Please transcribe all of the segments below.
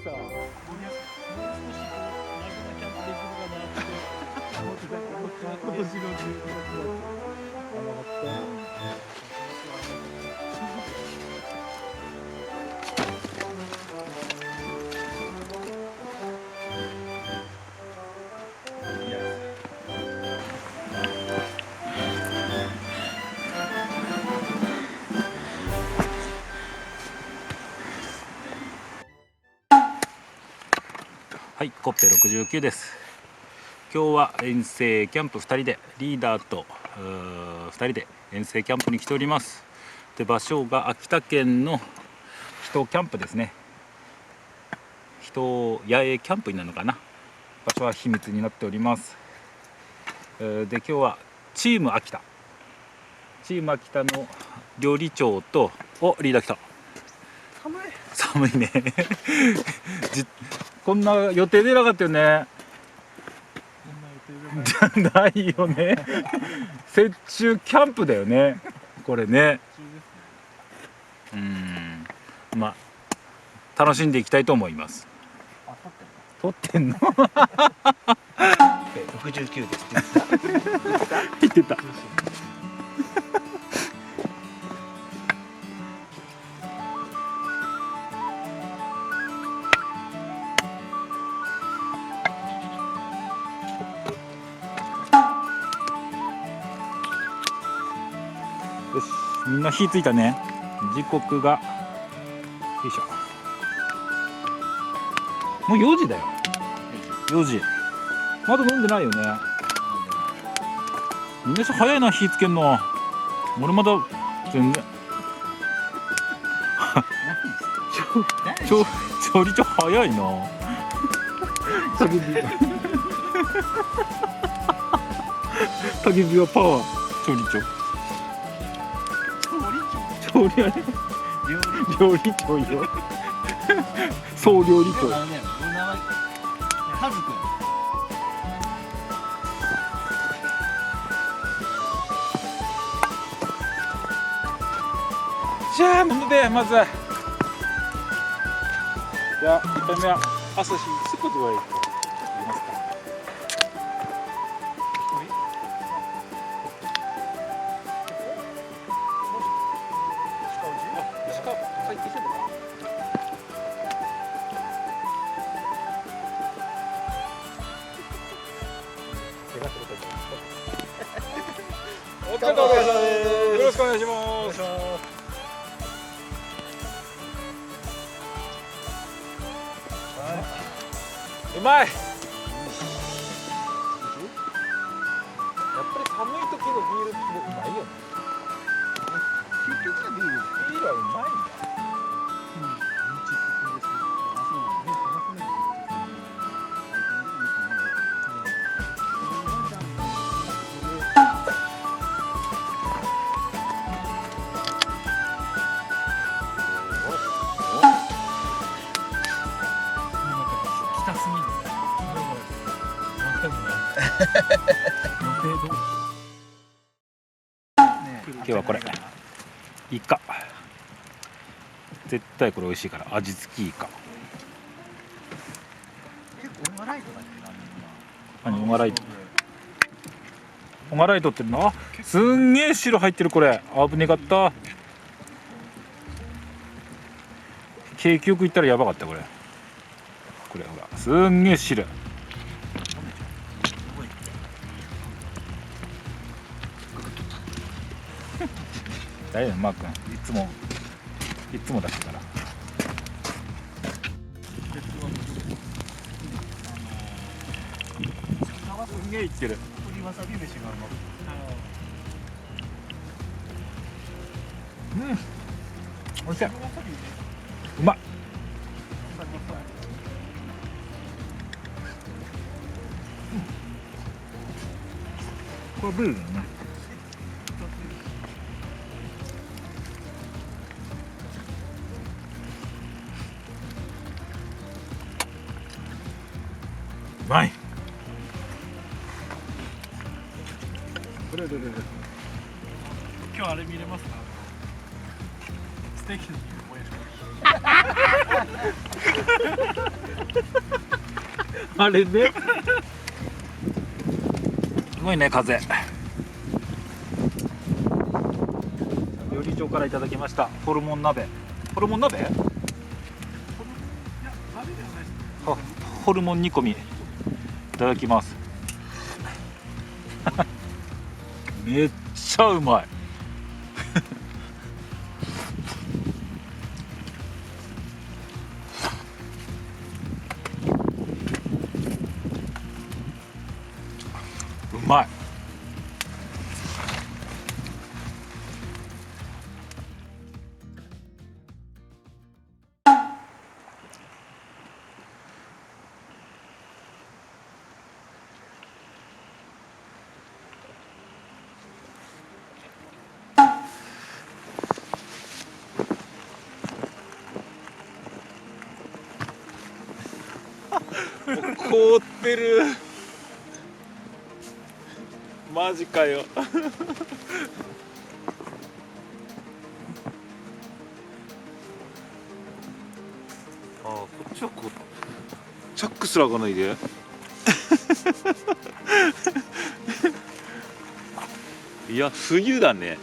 さ、もう少しこうラグなキャンプできるかなって思ってた今年の11はい、コッペ69です。今日は遠征キャンプ2人でリーダーと2人で遠征キャンプに来ております。で、場所が秋田県の人キャンプですね。人野営キャンプになるのかな。場所は秘密になっております。で、今日はチーム秋田の料理長とリーダー来た。寒いねこんな予定でなかったよね。じゃないよね雪中キャンプだよねこれね。まあ楽しんでいきたいと思います。撮ってんの69です言ってた。よし、みんな火ついたね。時刻がよいしょ、もう4時だよ。4時まだ飲んでないよね。みんな早いな、火つけんの。俺まだ全然調理長早いな。焚き火はパワー。調理長料理長よ総料理長。じゃあ飲んで、まずじゃあ1杯目は朝日すっごい言いますか。お疲れ様です。よろしくお願いします。うまい。やっぱり寒い時のビールってうまいよね。結局はビールはうまいんだ。今日はこれイカ、絶対これ美味しいから。味付きイカ。オマライトだっけ。何オマライト。オマライトってな、すんげえ白入ってる。これ危ねかった。景気よくいったらやばかった。これほらすんげえ白い。大丈夫、マー君いつも出してから。すんげえいってる。鶏わさび飯がおいしい。うまっ。これビールだよね。うまい。今日あれ見れますか。ステーキの燃える。あれね。すごいね風。料理長からいただきましたホルモン鍋。ホルモン鍋？あ、ホルモン煮込みいただきます。めっちゃうまい。うまい。凍ってる。マジかよ。ああ、こっちはこうチャックすら開かないで。いや冬だね。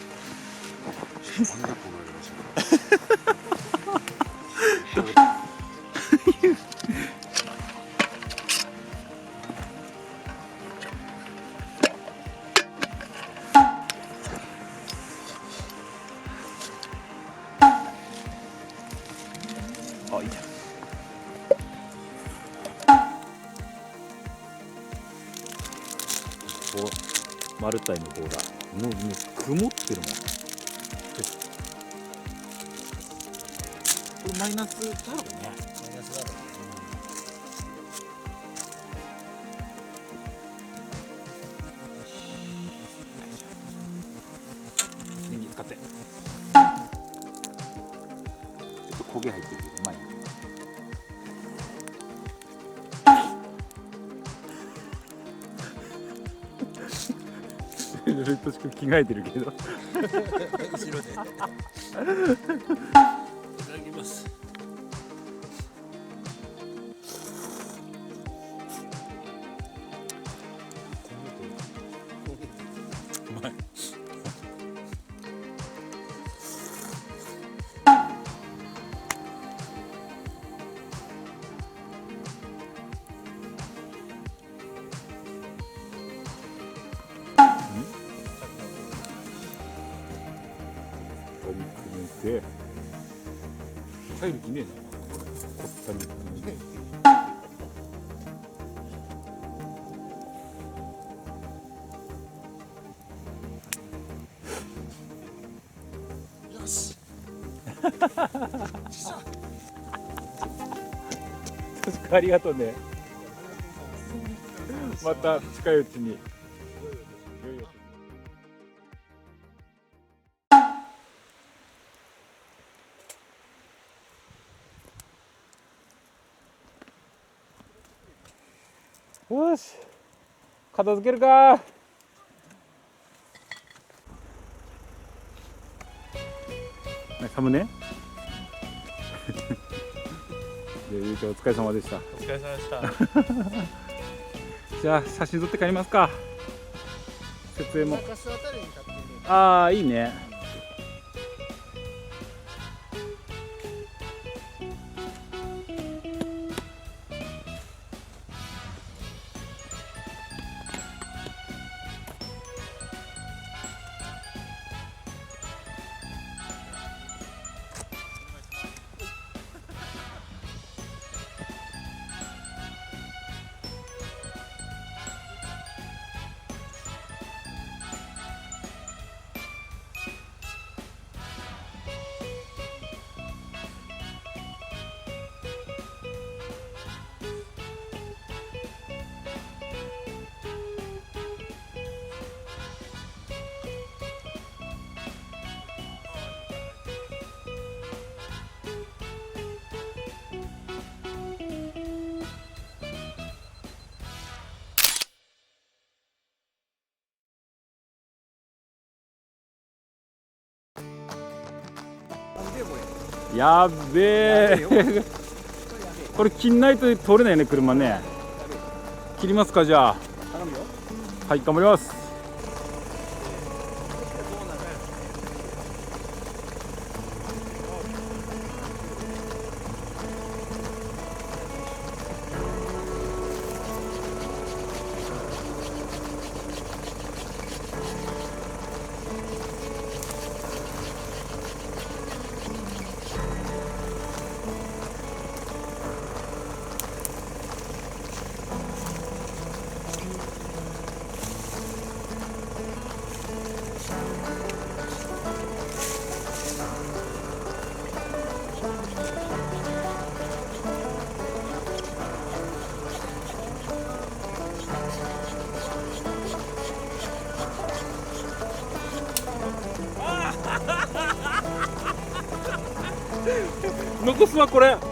あ、いいじゃん。こうマルタイの棒だ。もう曇ってるもん。これマイナスだろうね。マイナスだろう。電気使って。ちょっと焦げ入ってるけどうまいね。ルートしく着替えてるけど。後ろで。いただきます。うまい。で入る気ねえな。こったりよし。確かありがとうね。また近いうちに。よし片付けるか。サムネ。ゆうちゃんお疲れ様でした。お疲れ様でした。じゃあ写真撮って帰りますか。設営も。中洲あたりに立ってる。ああいいね。なんでこれ。やっべえこれ切んないと通れないね車ね。切りますかじゃあ。頼むよ。はい頑張ります。残すわこれ。